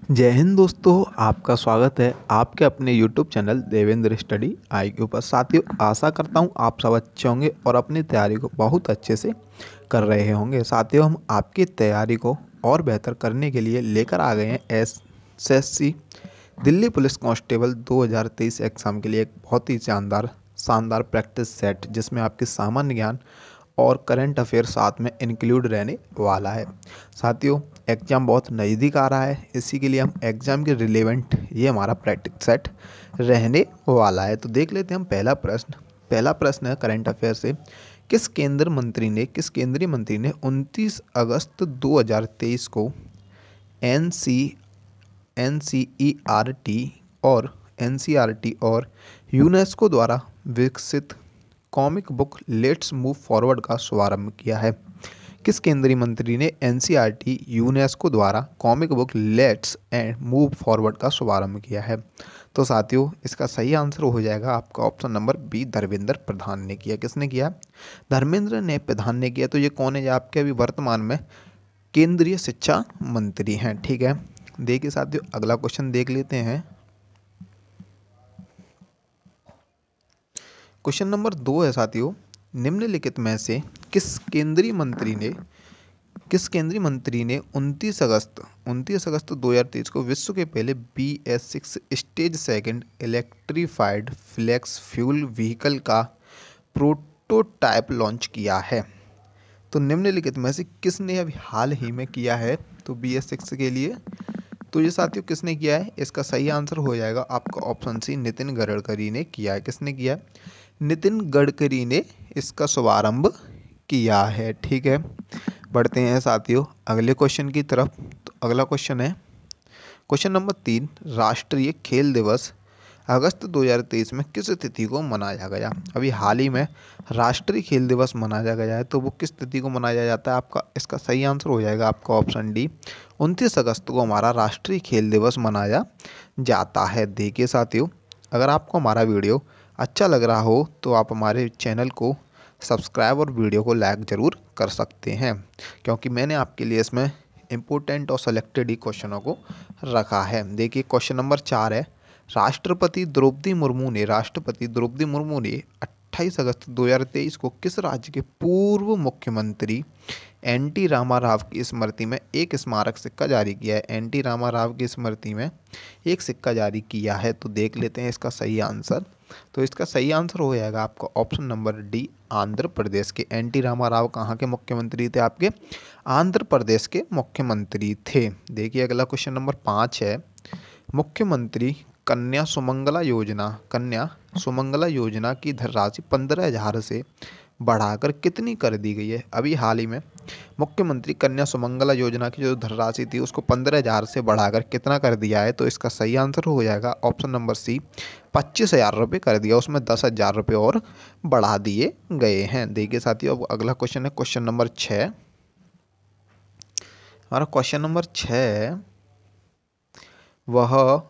जय हिंद दोस्तों, आपका स्वागत है आपके अपने YouTube channel Devendra study IQ पर। साथियों, आशा करता हूँ आप सब अच्छे होंगे और अपनी तैयारी को बहुत अच्छे से कर रहे होंगे। साथियों, हम आपकी तैयारी को और बेहतर करने के लिए लेकर आ गए हैं SSC Delhi police constable 2023 exam के लिए एक बहुत ही शानदार शानदार प्रैक्टिस सेट, जिसमें आपके सामान्य ज्ञान और करंट अफेयर साथ में इंक्लूड रहने वाला है। साथियों, एग्ज़ाम बहुत नज़दीक आ रहा है, इसी के लिए हम एग्ज़ाम के रिलेवेंट ये हमारा प्रैक्टिस सेट रहने वाला है। तो देख लेते हैं हम पहला प्रश्न है करंट अफेयर से। किस केंद्रीय मंत्री ने 29 अगस्त 2023 को एनसीईआरटी और यूनेस्को द्वारा विकसित comic book let's move forward का शुभारंभ किया है? किस केंद्रीय मंत्री ने एनसीईआरटी यूनेस्को द्वारा comic book let's end move forward का शुभारंभ किया है? तो साथियों, इसका सही आंसर हो जाएगा आपका option number B, Dharmendra Pradhan ने किया। किसने किया? धर्मेंद्र ने प्रधान ने किया। तो ये कौन है? आपके अभी वर्तमान में केंद्रीय शिक्षा मंत्री हैं। ठीक है, देखिए साथियों, अगला क्वेश्चन देख लेते हैं। क्वेश्चन नंबर 2 है साथियों, निम्नलिखित में से किस केंद्रीय मंत्री ने 29 अगस्त 2023 को विश्व के पहले BS6 stage second electrified flex fuel vehicle का प्रोटोटाइप लॉन्च किया है? तो निम्नलिखित में से किसने अभी हाल ही में किया है तो BS6 के लिए? तो ये साथियों किसने किया है? इसका सही आंसर हो जाएगा आपका ऑप्शन सी, नितिन गडकरी ने किया है। किसने किया? नितिन गडकरी ने इसका शुभारंभ किया है। ठीक है, बढ़ते हैं साथियों अगले क्वेश्चन की तरफ। तो अगला क्वेश्चन है क्वेश्चन नंबर 3, राष्ट्रीय खेल दिवस अगस्त 2023 में किस तिथि को मनाया गया? अभी हाल ही में राष्ट्रीय खेल दिवस मनाया गया है, तो वो किस तिथि को मनाया जाता है? आपका इसका सही आंसर हो जाएगा आपका ऑप्शन डी, 29 अगस्त को हमारा राष्ट्रीय खेल दिवस मनाया जाता है। देखिए साथियों, अगर आपको हमारा वीडियो अच्छा लग रहा हो तो आप हमारे चैनल को सब्सक्राइब और वीडियो को लाइक ज़रूर कर सकते हैं, क्योंकि मैंने आपके लिए इसमें इम्पोर्टेंट और सेलेक्टेड ही क्वेश्चनों को रखा है। देखिए क्वेश्चन नंबर 4 है, राष्ट्रपति द्रौपदी मुर्मू ने 28 अगस्त 2023 को किस राज्य के पूर्व मुख्यमंत्री NT रामा राव की स्मृति में एक स्मारक सिक्का जारी किया है? NT रामा राव की स्मृति में एक सिक्का जारी किया है। तो देख लेते हैं इसका सही आंसर। तो इसका सही आंसर हो जाएगा आपका option number D, Andhra Pradesh के। NT रामा राव कहाँ के मुख्यमंत्री थे? आपके आंध्र प्रदेश के मुख्यमंत्री थे। देखिए अगला क्वेश्चन नंबर 5 है, मुख्यमंत्री कन्या सुमंगला योजना की धनराशि 15,000 से बढ़ाकर कितनी कर दी गई है? अभी हाल ही में मुख्यमंत्री कन्या सुमंगला योजना की जो धनराशि थी उसको 15,000 से बढ़ाकर कितना कर दिया है? तो इसका सही आंसर हो जाएगा ऑप्शन नंबर सी, 25,000 रुपये कर दिया, उसमें 10,000 रुपये और बढ़ा दिए गए हैं। देखिए साथियों, अब अगला क्वेश्चन है क्वेश्चन नंबर 6। हमारा क्वेश्चन नंबर 6 वह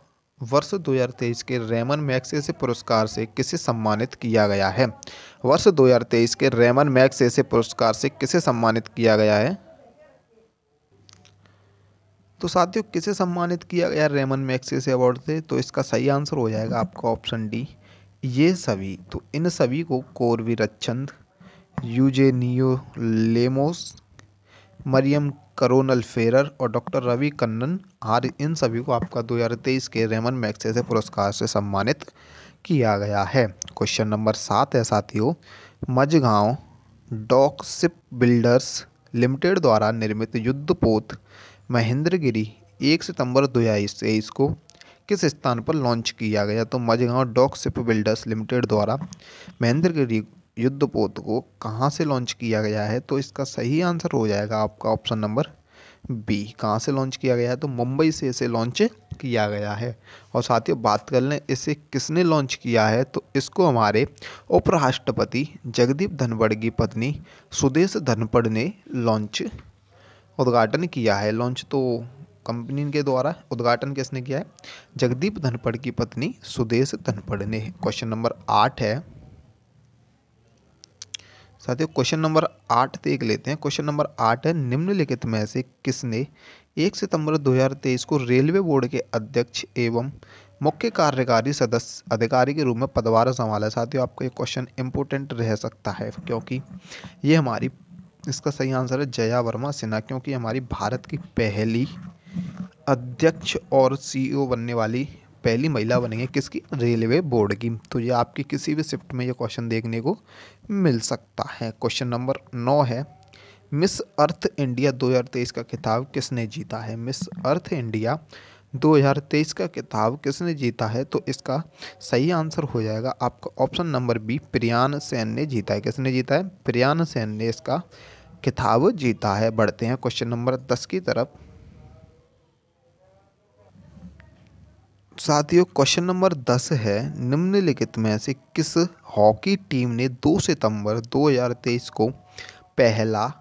वर्ष 2023 के रेमन मैग्सेसे पुरस्कार से किसे सम्मानित किया गया है? वर्ष 2023 के रेमन मैग्सेसे पुरस्कार से किसे सम्मानित किया गया है? तो साथियों, किसे सम्मानित किया गया रेमन मैग्सेसे अवार्ड से? तो इसका सही आंसर हो जाएगा आपका ऑप्शन डी, ये सभी। तो इन सभी को कोरवी रच्चंद, यूजेनियो लेमोस, मरियम करोनल फेरर और डॉक्टर रवि कन्नन इन सभी को आपका 2023 के रेमन मैग्सेसे पुरस्कार से सम्मानित किया गया है। क्वेश्चन नंबर 7 है साथियों, Mazagon dock shipbuilders limited द्वारा निर्मित युद्धपोत महेंद्रगिरी 1 सितंबर 2023 को किस स्थान पर लॉन्च किया गया? तो Mazagon dock shipbuilders limited द्वारा महेंद्रगिरी युद्धपोत को कहाँ से लॉन्च किया गया है? तो इसका सही आंसर हो जाएगा आपका ऑप्शन नंबर बी, कहाँ से लॉन्च किया गया है? तो मुंबई से इसे लॉन्च किया गया है। और साथियों, बात कर लें इसे किसने लॉन्च किया है, तो इसको हमारे उपराष्ट्रपति जगदीप धनखड़ की पत्नी सुदेश धनखड़ ने उद्घाटन किया है। लॉन्च तो कंपनी के द्वारा, उद्घाटन किसने किया है? जगदीप धनखड़ की पत्नी सुदेश धनखड़ ने। क्वेश्चन नंबर 8 है साथियों, क्वेश्चन नंबर 8 देख लेते हैं। क्वेश्चन नंबर 8 है, निम्नलिखित में से किसने 1 सितंबर 2023 को रेलवे बोर्ड के अध्यक्ष एवं मुख्य कार्यकारी सदस्य अधिकारी के रूप में पदभार संभाला। साथियों, आपको ये क्वेश्चन इंपॉर्टेंट रह सकता है क्योंकि ये हमारी, इसका सही आंसर है जया वर्मा सिन्हा, क्योंकि हमारी भारत की पहली अध्यक्ष और सीईओ बनने वाली पहली महिला बनी है किसकी, रेलवे बोर्ड की। तो ये आपकी किसी भी शिफ्ट में ये क्वेश्चन देखने को मिल सकता है। क्वेश्चन नंबर 9 है, मिस अर्थ इंडिया 2023 का खिताब किसने जीता है। मिस अर्थ इंडिया 2023 का खिताब किसने जीता है, तो इसका सही आंसर हो जाएगा आपका option number B, Priyan Sen ने जीता है। किसने जीता है, प्रियान सेन ने इसका खिताब जीता है। बढ़ते हैं क्वेश्चन नंबर 10 की तरफ। साथियों, क्वेश्चन नंबर 10 है, निम्नलिखित में से किस हॉकी टीम ने 2 सितंबर 2023 को पहला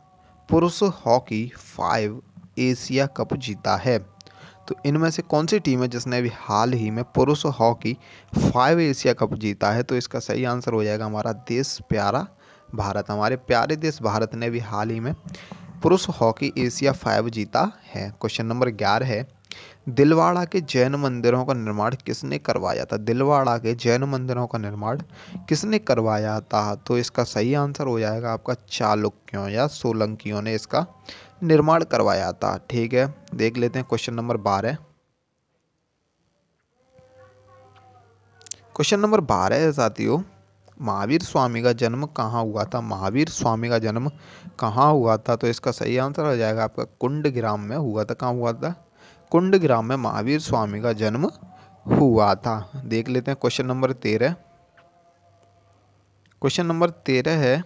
पुरुष हॉकी 5 एशिया कप जीता है। तो इनमें से कौन सी टीम है जिसने अभी हाल ही में पुरुष हॉकी 5 एशिया कप जीता है, तो इसका सही आंसर हो जाएगा हमारा देश प्यारा भारत। हमारे प्यारे देश भारत ने भी हाल ही में पुरुष हॉकी एशिया 5 जीता है। क्वेश्चन नंबर 11 है, दिलवाड़ा के जैन मंदिरों का निर्माण किसने करवाया था। दिलवाड़ा के जैन मंदिरों का निर्माण किसने करवाया था, तो इसका सही आंसर हो जाएगा आपका चालुक्यों या सोलंकियों ने इसका निर्माण करवाया था। ठीक है, देख लेते हैं क्वेश्चन नंबर 12। क्वेश्चन नंबर 12 है साथियों, महावीर स्वामी का जन्म कहाँ हुआ था। महावीर स्वामी का जन्म कहाँ हुआ था, तो इसका सही आंसर हो जाएगा आपका कुंडग्राम में हुआ था। कहाँ हुआ था, कुंडग्राम में महावीर स्वामी का जन्म हुआ था। देख लेते हैं क्वेश्चन नंबर 13। क्वेश्चन नंबर 13 है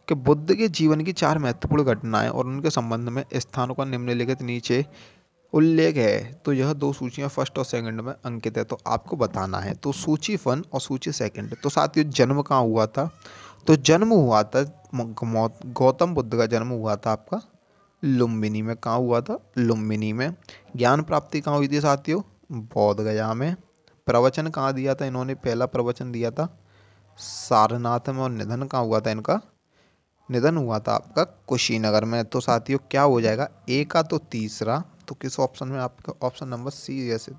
कि बुद्ध के जीवन की 4 महत्वपूर्ण घटनाएं और उनके संबंध में स्थानों का निम्नलिखित नीचे उल्लेख है। तो यह 2 सूचियां फर्स्ट और सेकंड में अंकित है, तो आपको बताना है। तो सूची 1 और सूची सेकंड। तो साथियों, जन्म कहाँ हुआ था, तो जन्म हुआ था गौतम बुद्ध का जन्म हुआ था आपका लुम्बिनी में। कहाँ हुआ था, लुम्बिनी में। ज्ञान प्राप्ति कहाँ हुई थी साथियों, बोध गया में। प्रवचन कहाँ दिया था इन्होंने, पहला प्रवचन दिया था सारनाथ में। और निधन कहाँ हुआ था इनका, निधन हुआ था आपका कुशीनगर में। तो साथियों क्या हो जाएगा, ए का तो तीसरा, तो किस ऑप्शन में, आपका ऑप्शन नंबर सी, जैसे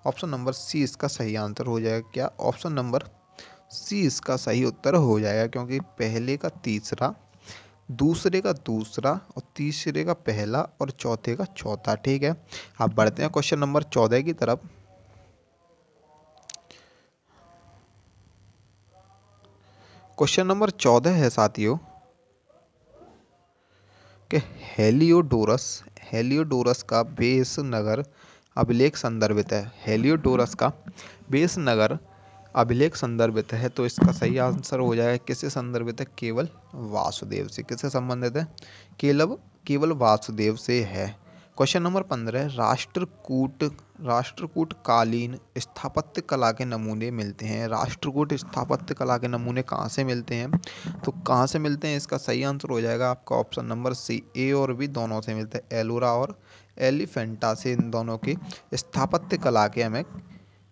ऑप्शन नंबर सी इसका सही आंसर हो जाएगा। क्या, ऑप्शन नंबर सी इसका सही उत्तर हो जाएगा, क्योंकि पहले का तीसरा, दूसरे का दूसरा और तीसरे का पहला और चौथे का चौथा। ठीक है, आप बढ़ते हैं क्वेश्चन नंबर 14 की तरफ। क्वेश्चन नंबर 14 है साथियों कि हेलियोडोरस का बेस नगर अभिलेख संदर्भित है। हेलियोडोरस का बेस नगर अभिलेख संदर्भित है, तो इसका सही आंसर हो जाएगा किससे संदर्भित है, केवल वासुदेव से। किससे संबंधित है, केवल वासुदेव से है। क्वेश्चन नंबर 15, राष्ट्रकूट कालीन स्थापत्य कला के नमूने मिलते हैं। राष्ट्रकूट स्थापत्य कला के नमूने कहाँ से मिलते हैं, तो कहाँ से मिलते हैं, इसका सही आंसर हो जाएगा आपका ऑप्शन नंबर सी, ए और बी दोनों से मिलते हैं। एलोरा और एलिफेंटा से इन दोनों के स्थापत्य कला के हमें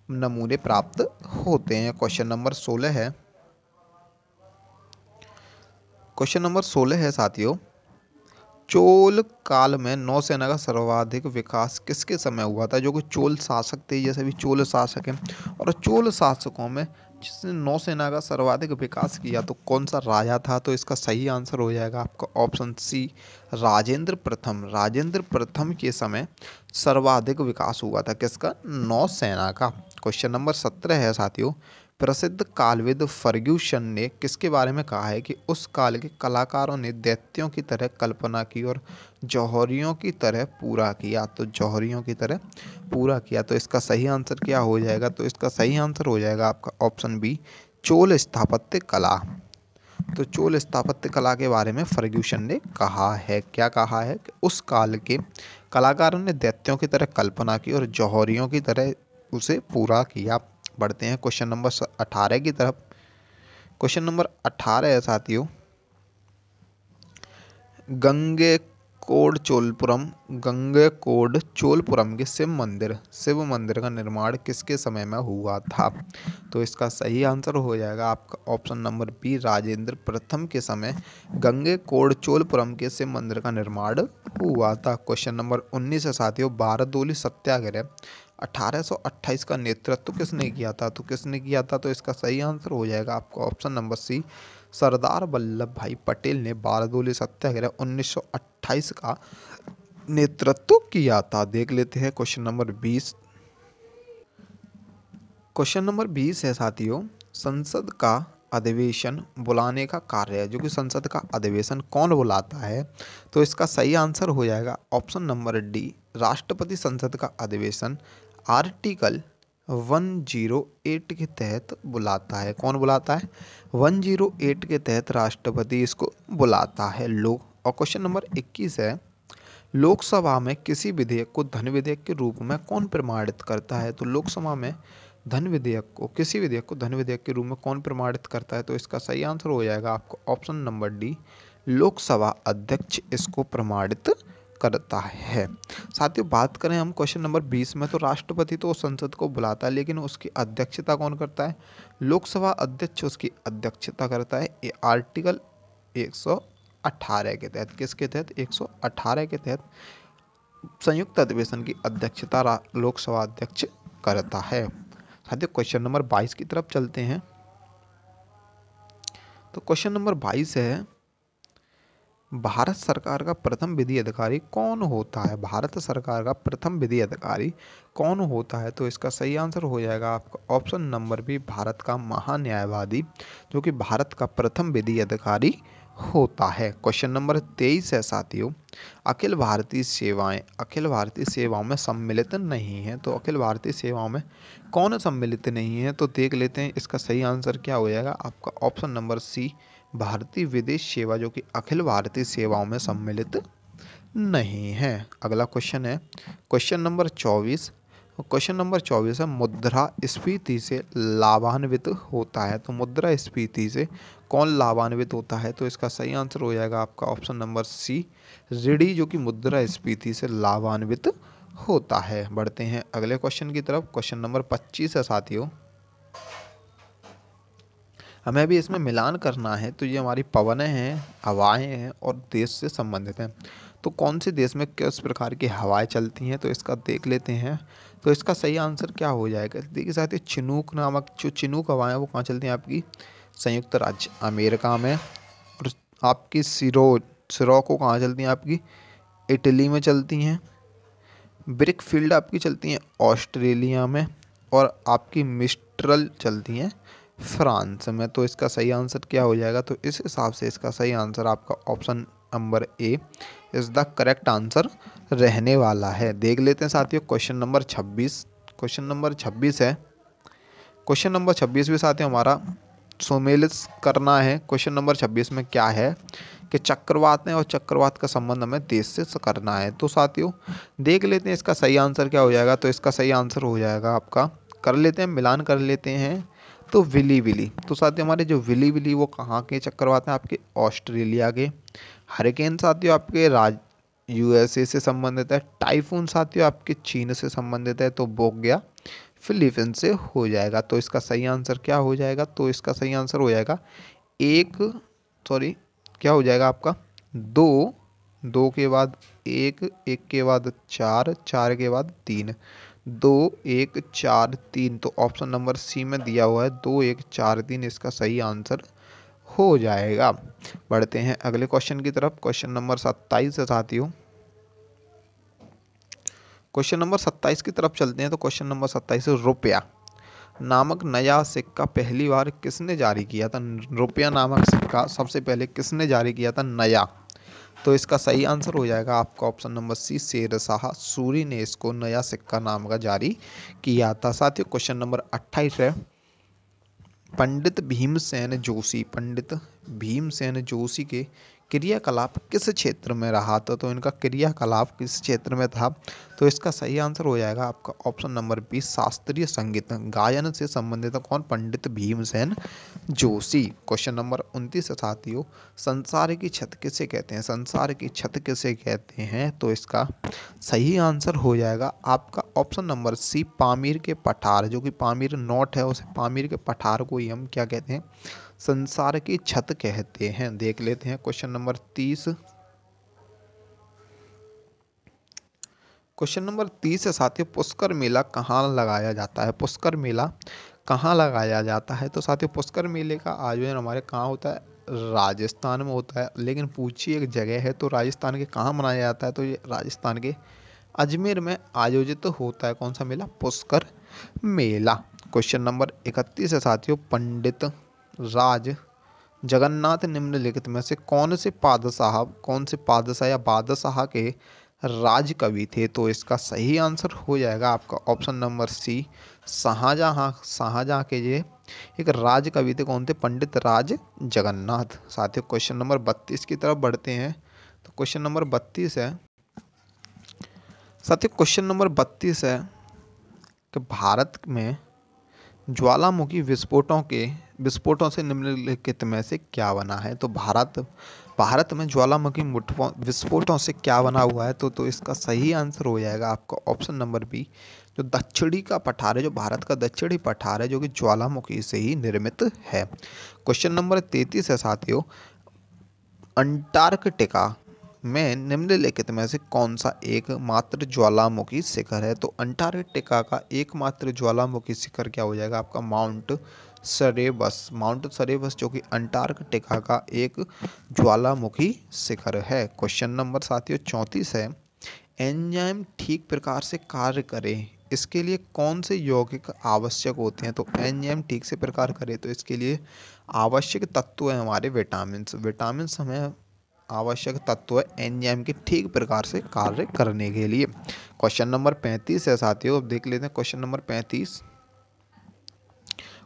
नमूने प्राप्त होते हैं। क्वेश्चन नंबर 16 है, क्वेश्चन नंबर 16 है साथियों, चोल काल में नौसेना का सर्वाधिक विकास किसके समय हुआ था। जो कि चोल शासक थे, जैसे भी चोल शासक हैं, और चोल शासकों में जिसने नौसेना का सर्वाधिक विकास किया तो कौन सा राजा था, तो इसका सही आंसर हो जाएगा आपका ऑप्शन सी, राजेंद्र प्रथम। राजेंद्र प्रथम के समय सर्वाधिक विकास हुआ था किसका, नौसेना का। क्वेश्चन नंबर 17 है साथियों, प्रसिद्ध कालविद फर्ग्यूसन ने किसके बारे में कहा है कि उस काल के कलाकारों ने दैत्यों की तरह कल्पना की और जौहरियों की तरह पूरा किया। तो जौहरियों की तरह पूरा किया, तो इसका सही आंसर क्या हो जाएगा, तो इसका सही आंसर हो जाएगा आपका ऑप्शन बी, चोल स्थापत्य कला। तो चोल स्थापत्य कला के बारे में फर्ग्यूसन ने कहा है, क्या कहा है कि उस काल के कलाकारों ने दैत्यों की तरह कल्पना की और जौहरियों की तरह उसे पूरा किया। बढ़ते हैं क्वेश्चन नंबर 18 की तरफ। क्वेश्चन नंबर 18 है साथियों, गंगैकोंड चोलपुरम के शिव मंदिर का निर्माण किसके समय में हुआ था? तो इसका सही आंसर हो जाएगा आपका ऑप्शन नंबर बी, राजेंद्र प्रथम के समय गंगैकोंड चोलपुरम के शिव मंदिर का निर्माण हुआ था। क्वेश्चन नंबर 19 है साथियों, बारडोली सत्याग्रह 1828 का नेतृत्व किसने किया था? तो किसने किया था? तो इसका सही आंसर हो जाएगा आपका ऑप्शन नंबर सी, सरदार वल्लभ भाई पटेल ने बारडोली सत्याग्रह 1928 का नेतृत्व किया था। देख लेते हैं क्वेश्चन नंबर 20। क्वेश्चन नंबर 20 है साथियों, संसद का अधिवेशन बुलाने का कार्य, जो कि संसद का अधिवेशन कौन बुलाता है? तो इसका सही आंसर हो जाएगा ऑप्शन नंबर डी, राष्ट्रपति संसद का अधिवेशन आर्टिकल 108 के तहत बुलाता है। कौन बुलाता है? 108 के तहत राष्ट्रपति इसको बुलाता है। और क्वेश्चन नंबर 21 है, लोकसभा में किसी विधेयक को धन विधेयक के रूप में कौन प्रमाणित करता है? तो लोकसभा में किसी विधेयक को धन विधेयक के रूप में कौन प्रमाणित करता है? तो इसका सही आंसर हो जाएगा आपको ऑप्शन नंबर डी, लोकसभा अध्यक्ष इसको प्रमाणित करता है। साथियों बात करें हम क्वेश्चन नंबर 20 में, तो राष्ट्रपति तो संसद को बुलाता है, लेकिन उसकी अध्यक्षता कौन करता है? लोकसभा अध्यक्ष उसकी अध्यक्षता करता है। ये आर्टिकल 118 के तहत, किसके तहत? 118 के तहत संयुक्त अधिवेशन की अध्यक्षता लोकसभा अध्यक्ष करता है। साथियों क्वेश्चन नंबर 22 की तरफ चलते हैं। तो क्वेश्चन नंबर 22 है, भारत सरकार का प्रथम विधि अधिकारी कौन होता है? भारत सरकार का प्रथम विधि अधिकारी कौन होता है? तो इसका सही आंसर हो जाएगा आपका ऑप्शन नंबर बी, भारत का महान्यायवादी, जो कि भारत का प्रथम विधि अधिकारी होता है। क्वेश्चन नंबर 23 है साथियों, अखिल भारतीय सेवाओं में सम्मिलित नहीं है। तो अखिल भारतीय सेवाओं में कौन सम्मिलित नहीं है? तो देख लेते हैं इसका सही आंसर क्या हो जाएगा आपका ऑप्शन नंबर सी, भारतीय विदेश सेवा, जो कि अखिल भारतीय सेवाओं में सम्मिलित नहीं है। अगला क्वेश्चन है क्वेश्चन नंबर 24। क्वेश्चन नंबर 24 है, मुद्रास्फीति से लाभान्वित होता है। तो मुद्रास्फीति से कौन लाभान्वित होता है? तो इसका सही आंसर हो जाएगा आपका ऑप्शन नंबर सी, रीढ़ी, जो कि मुद्रास्फीति से लाभान्वित होता है। बढ़ते हैं अगले क्वेश्चन की तरफ। क्वेश्चन नंबर 25 है साथियों, हमें अभी इसमें मिलान करना है। तो ये हमारी पवनें हैं, हवाएं हैं और देश से संबंधित हैं। तो कौन से देश में किस प्रकार की हवाएं चलती हैं? तो इसका देख लेते हैं। तो इसका सही आंसर क्या हो जाएगा? देखिए साथियों, चिनूक नामक जो चिनूक हवाएं वो कहाँ चलती हैं? आपकी संयुक्त राज्य अमेरिका में। और आपकी सिरोको कहाँ चलती हैं? आपकी इटली में चलती हैं। ब्रिक फील्ड आपकी चलती हैं ऑस्ट्रेलिया में। और आपकी मिस्ट्रल चलती हैं फ्रांस में। तो इसका सही आंसर क्या हो जाएगा? तो इस हिसाब से इसका सही आंसर आपका option number A is the correct answer रहने वाला है। देख लेते हैं साथियों क्वेश्चन नंबर 26। क्वेश्चन नंबर 26 है, क्वेश्चन नंबर 26 भी साथियों हमारा सुमेलित करना है। क्वेश्चन नंबर 26 में क्या है कि चक्रवात है और चक्रवात का संबंध हमें देश से करना है। तो साथियों देख लेते हैं इसका सही आंसर क्या हो जाएगा। तो इसका सही आंसर हो जाएगा आपका, कर लेते हैं मिलान कर लेते हैं, तो विली। तो साथियों हमारे जो विली वो कहाँ के चक्रवात हैं? आपके ऑस्ट्रेलिया के। हरिकेन साथियों आपके यूएसए से संबंधित है। टाइफून साथियों आपके चीन से संबंधित है। तो बोग्या फिलीपींस से हो जाएगा। तो इसका सही आंसर क्या हो जाएगा? तो इसका सही आंसर हो जाएगा क्या हो जाएगा आपका? 2 के बाद 1 के बाद 4 के बाद 3, 2 1 4 3। तो ऑप्शन नंबर सी में दिया हुआ है 2 1 4 3 इसका सही आंसर हो जाएगा। बढ़ते हैं अगले क्वेश्चन की तरफ। क्वेश्चन नंबर 27 है साथियों, क्वेश्चन नंबर 27 की तरफ चलते हैं। तो क्वेश्चन नंबर 27 है, रुपया नामक नया सिक्का पहली बार किसने जारी किया था? रुपया नामक सिक्का सबसे पहले किसने जारी किया था नया? तो इसका सही आंसर हो जाएगा आपका option number C, Sher Shah Suri ने इसको नया सिक्का नाम का जारी किया था। साथियों क्वेश्चन नंबर 28 है, पंडित भीमसेन जोशी के क्रियाकलाप किस क्षेत्र में रहा था? तो इनका क्रियाकलाप किस क्षेत्र में था? तो इसका सही आंसर हो जाएगा आपका ऑप्शन नंबर बी, शास्त्रीय संगीत। गायन से संबंधित कौन? पंडित भीमसेन जोशी। क्वेश्चन नंबर 29 है साथियों, संसार की छत किसे कहते हैं? संसार की छत किसे कहते हैं? तो इसका सही आंसर हो जाएगा आपका ऑप्शन नंबर सी, पामीर के पठार। जो कि पामीर नोट है, उसे पामीर के पठार को ही हम क्या कहते हैं? संसार की छत कहते हैं। देख लेते हैं क्वेश्चन नंबर 30। क्वेश्चन नंबर 30 है साथियों, पुष्कर मेला कहाँ लगाया जाता है? पुष्कर मेला कहाँ लगाया जाता है? तो साथियों पुष्कर मेले का आयोजन हमारे कहाँ होता है? राजस्थान में होता है। लेकिन पूछिए एक जगह है, तो राजस्थान के कहाँ मनाया जाता है? तो ये राजस्थान के अजमेर में आयोजित होता है। कौन सा मेला? पुष्कर मेला। क्वेश्चन नंबर 31 है साथियों, पंडित राज जगन्नाथ निम्नलिखित में से कौन से पादशाह या बादशाह के राज कवि थे? तो इसका सही आंसर हो जाएगा आपका option number C, Shah Jahan. Shah Jahan के ये एक राज कवि थे। कौन थे? पंडित राज जगन्नाथ। साथियों क्वेश्चन नंबर 32 की तरफ बढ़ते हैं। तो क्वेश्चन नंबर 32 है साथियों, क्वेश्चन नंबर 32 है कि भारत में ज्वालामुखी विस्फोटों से निम्नलिखित में से क्या बना है? तो भारत में ज्वालामुखी विस्फोटों से क्या बना हुआ है? तो इसका सही आंसर हो जाएगा आपका ऑप्शन नंबर बी, जो दक्षिणी का पठार है, जो भारत का दक्षिणी पठार है, जो कि ज्वालामुखी से ही निर्मित है। क्वेश्चन नंबर 33 है साथियों, अंटार्कटिका में निम्नलिखित में से कौन सा एकमात्र ज्वालामुखी शिखर है? तो अंटार्कटिका का एकमात्र ज्वालामुखी शिखर क्या हो जाएगा आपका? माउंट सरेबस। माउंट सरेबस जो कि अंटार्कटिका का एक ज्वालामुखी शिखर है। क्वेश्चन नंबर साथियों 34 है, एंजाइम ठीक प्रकार से कार्य करें इसके लिए कौन से यौगिक आवश्यक होते हैं? तो एंजाइम ठीक से प्रकार करे तो इसके लिए आवश्यक तत्व है हमारे विटामिन्स। विटामिन्स हमें आवश्यक तत्व है एंजाइम के ठीक प्रकार से कार्य करने के लिए। क्वेश्चन नंबर 35 है साथियों, अब देख लेते हैं क्वेश्चन नंबर 35।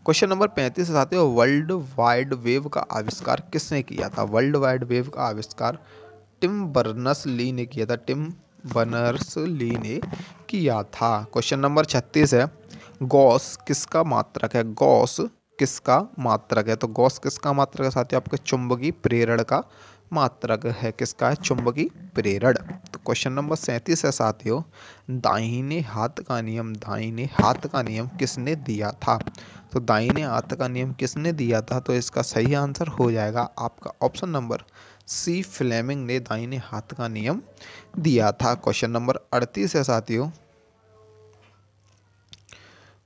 क्वेश्चन नंबर 35 है साथियों, वर्ल्ड वाइड वेब का आविष्कार किसने किया था? वर्ल्ड वाइड वेब का आविष्कार टिम बर्नर्स ली ने किया था। टिम बर्नर्स ली ने किया था। क्वेश्चन नंबर 36 है, गॉस किसका मात्रक है? गॉस किसका मात्रक है? तो गॉस किसका मात्रक है साथियों? आपके चुंबकीय प्रेरण का मात्रक है। किसका है? चुंबकीय प्रेरण। तो क्वेश्चन नंबर 37 है साथियों, दाहिने हाथ का नियम किसने दिया था? तो दाहिने हाथ का नियम किसने दिया था? तो इसका सही आंसर हो जाएगा आपका ऑप्शन नंबर सी, फ्लेमिंग ने दाहिने हाथ का नियम दिया था। क्वेश्चन नंबर 38 है साथियों,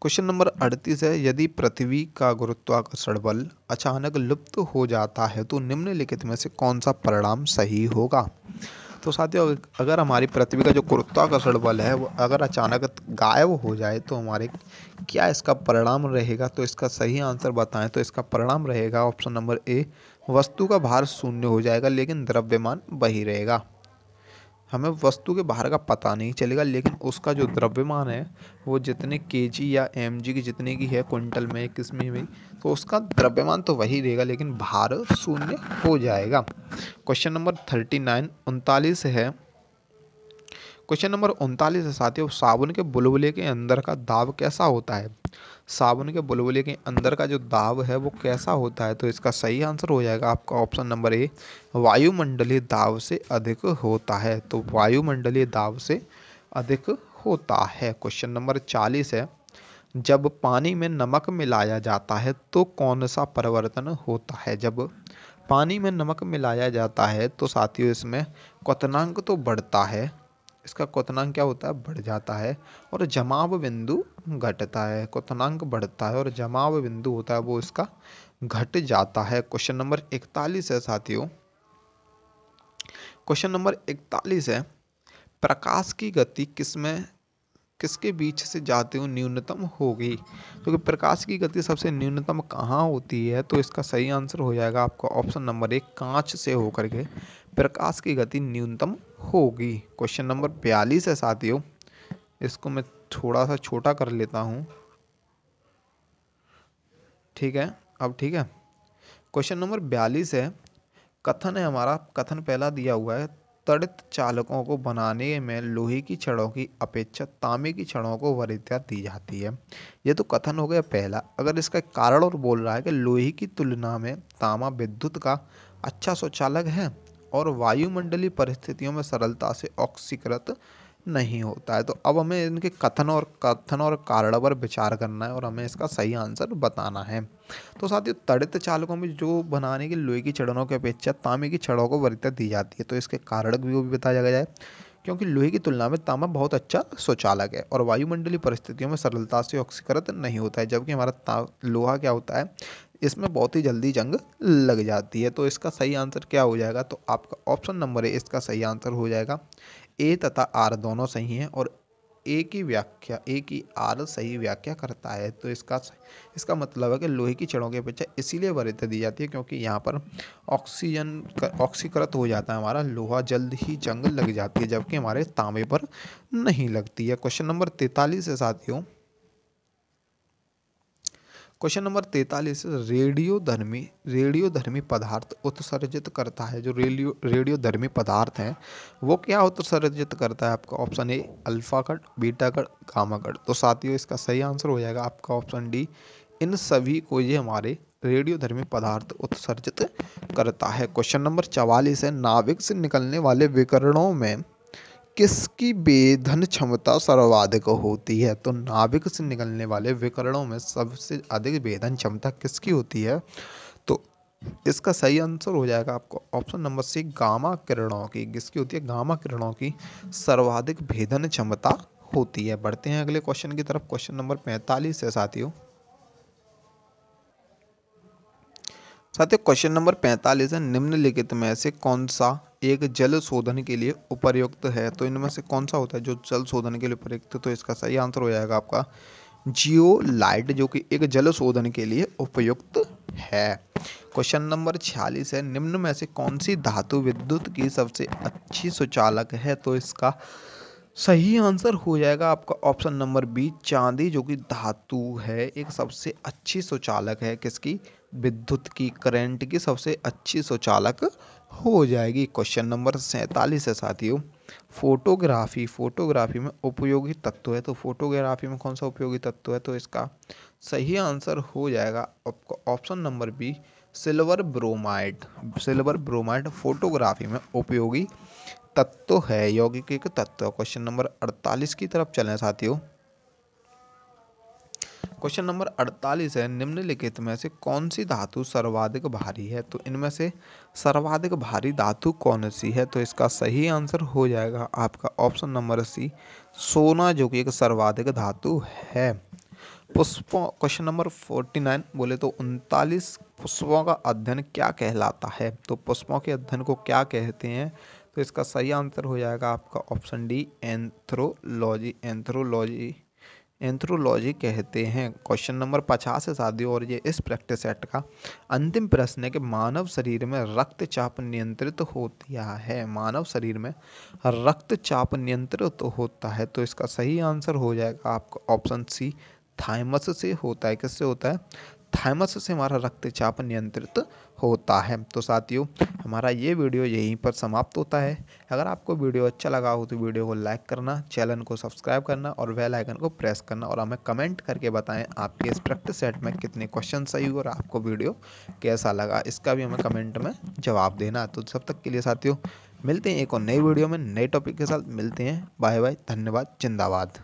क्वेश्चन नंबर 38 है, यदि पृथ्वी का गुरुत्वाकर्षण बल अचानक लुप्त हो जाता है तो निम्नलिखित में से कौन सा परिणाम सही होगा? तो साथियों अगर हमारी पृथ्वी का जो गुरुत्वाकर्षण बल है वो अगर अचानक गायब हो जाए तो हमारे क्या इसका परिणाम रहेगा? तो इसका सही आंसर बताएं तो इसका परिणाम रहेगा ऑप्शन नंबर ए, वस्तु का भार शून्य हो जाएगा लेकिन द्रव्यमान वही रहेगा। हमें वस्तु के बाहर का पता नहीं चलेगा लेकिन उसका जो द्रव्यमान है वो जितने केजी या एमजी की जितने की है, क्विंटल में किसमें में, तो उसका द्रव्यमान तो वही रहेगा लेकिन भार शून्य हो जाएगा। क्वेश्चन नंबर 39 है, क्वेश्चन नंबर 39 है साथियों, साबुन के बुलबुले के अंदर का दाब कैसा होता है? साबुन के बुलबुले के अंदर का जो दाब है वो कैसा होता है? तो इसका सही आंसर हो जाएगा आपका ऑप्शन नंबर ए, वायुमंडलीय दाब से अधिक होता है। तो वायुमंडलीय दाब से अधिक होता है। क्वेश्चन नंबर 40 है, जब पानी में नमक मिलाया जाता है तो कौन सा परिवर्तन होता है? जब पानी में नमक मिलाया जाता है तो साथियों इसमें क्वथनांक तो बढ़ता है, इसका क्वथनांक क्या होता है? बढ़ जाता है, और जमाव बिंदु घटता है। क्वथनांक बढ़ता है और जमाव बिंदु होता है वो इसका घट जाता है। क्वेश्चन नंबर 41 है साथियों, क्वेश्चन नंबर 41 है, प्रकाश की गति किसके बीच से जाते हुए न्यूनतम होगी? क्योंकि प्रकाश की गति सबसे न्यूनतम कहाँ होती है? तो इसका सही आंसर हो जाएगा आपका ऑप्शन नंबर एक, कांच से होकर के प्रकाश की गति न्यूनतम होगी। क्वेश्चन नंबर 42 है साथियों, इसको मैं थोड़ा सा छोटा कर लेता हूँ, ठीक है? अब ठीक है। क्वेश्चन नंबर 42 है, कथन है हमारा, कथन पहला दिया हुआ है, तड़ित चालकों को बनाने में लोहे की छड़ों की अपेक्षा तांबे की छड़ों को वरीयता दी जाती है। ये तो कथन हो गया पहला। अगर इसका कारण और बोल रहा है कि लोहे की तुलना में तांबा विद्युत का अच्छा सुचालक है और वायुमंडलीय परिस्थितियों में सरलता से ऑक्सीकृत नहीं होता है। तो अब हमें इनके कथन और कारण पर विचार करना है और हमें इसका सही आंसर बताना है। तो साथियों, तड़ित चालकों में जो बनाने के लोहे की छड़ों की अपेक्षा तांबे की छड़ों को वरीयता दी जाती है, तो इसके कारण भी वो भी बताया जाए, क्योंकि लोहे की तुलना में तांबा बहुत अच्छा सुचालक है और वायुमंडलीय परिस्थितियों में सरलता से ऑक्सीकृत नहीं होता है, जबकि हमारा लोहा क्या होता है, इसमें बहुत ही जल्दी जंग लग जाती है। तो इसका सही आंसर क्या हो जाएगा, तो आपका ऑप्शन नंबर ए इसका सही आंसर हो जाएगा। ए तथा आर दोनों सही हैं और ए की आर सही व्याख्या करता है। तो इसका मतलब है कि लोहे की छड़ों की अपेक्षा इसीलिए वरीयता दी जाती है क्योंकि यहाँ पर ऑक्सीकृत हो जाता है हमारा लोहा, जल्द ही जंग लग जाती है, जबकि हमारे तांबे पर नहीं लगती है। क्वेश्चन नंबर 43 है साथियों, क्वेश्चन नंबर 43 रेडियोधर्मी पदार्थ उत्सर्जित करता है। जो रेडियोधर्मी पदार्थ हैं वो क्या उत्सर्जित करता है, आपका ऑप्शन ए अल्फा कण, बीटा कण, गामा कण। तो साथियों, इसका सही आंसर हो जाएगा आपका ऑप्शन डी, इन सभी को ये हमारे रेडियोधर्मी पदार्थ उत्सर्जित करता है। क्वेश्चन नंबर 44 है, नाभिक से निकलने वाले विकिरणों में किसकी वेधन क्षमता सर्वाधिक होती है। तो नाभिक से निकलने वाले विकिरणों में सबसे अधिक वेधन क्षमता किसकी होती है, तो इसका सही आंसर हो जाएगा आपको ऑप्शन नंबर सी, गामा किरणों की। किसकी होती है, गामा किरणों की सर्वाधिक भेदन क्षमता होती है। बढ़ते हैं अगले क्वेश्चन की तरफ। क्वेश्चन नंबर 45 है साथियों, क्वेश्चन नंबर 45 है, निम्नलिखित में से कौन सा एक जल शोधन के लिए उपयुक्त है। तो इनमें से कौन सा होता है जो जल शोधन के लिए उपयुक्त है, तो इसका सही आंसर हो जाएगा आपका जियोलाइट, जो कि एक जल शोधन के लिए उपयुक्त है। क्वेश्चन नंबर 46 है, निम्न में से कौन सी धातु विद्युत की सबसे अच्छी सुचालक है। तो इसका सही आंसर हो जाएगा आपका ऑप्शन नंबर बी, चांदी, जो कि धातु है एक सबसे अच्छी सुचालक है। किसकी, विद्युत की, करंट की सबसे अच्छी सुचालक हो जाएगी। क्वेश्चन नंबर 47 है साथियों, फोटोग्राफी में उपयोगी तत्व है। तो फोटोग्राफी में कौन सा उपयोगी तत्व है, तो इसका सही आंसर हो जाएगा आपका option number B, silver bromide photography में उपयोगी तत्व है, यौगिक एक तत्व। क्वेश्चन नंबर 48 की तरफ चलें साथियों। क्वेश्चन नंबर 48 है, निम्नलिखित में से कौन सी धातु सर्वाधिक भारी है। तो इनमें से सर्वाधिक भारी धातु कौन सी है, तो इसका सही आंसर हो जाएगा आपका ऑप्शन नंबर सी, सोना, जो कि एक सर्वाधिक धातु है। पुष्पों, क्वेश्चन नंबर 49 बोले तो 39, पुष्पों का अध्ययन क्या कहलाता है। तो पुष्पों के अध्ययन को क्या कहते हैं, तो इसका सही आंसर हो जाएगा आपका ऑप्शन डी, एंथ्रोलॉजी कहते हैं। क्वेश्चन नंबर 50 है साथियों, और ये इस प्रैक्टिस सेट का अंतिम प्रश्न है कि मानव शरीर में रक्तचाप नियंत्रित होता है। मानव शरीर में रक्तचाप नियंत्रित होता है, तो इसका सही आंसर हो जाएगा आपका ऑप्शन सी, थाइमस से होता है। किससे होता है, थाइमस से हमारा रक्तचाप नियंत्रित होता है। तो साथियों, हमारा ये वीडियो यहीं पर समाप्त होता है। अगर आपको वीडियो अच्छा लगा हो तो वीडियो को लाइक करना, चैनल को सब्सक्राइब करना और बेल आइकन को प्रेस करना, और हमें कमेंट करके बताएं आपके इस प्रैक्टिस सेट में कितने क्वेश्चन सही हुए और आपको वीडियो कैसा लगा, इसका भी हमें कमेंट में जवाब देना। तो जब तक के लिए साथियों, मिलते हैं एक और नई वीडियो में नए टॉपिक के साथ। मिलते हैं, बाय बाय, धन्यवाद, जिंदाबाद।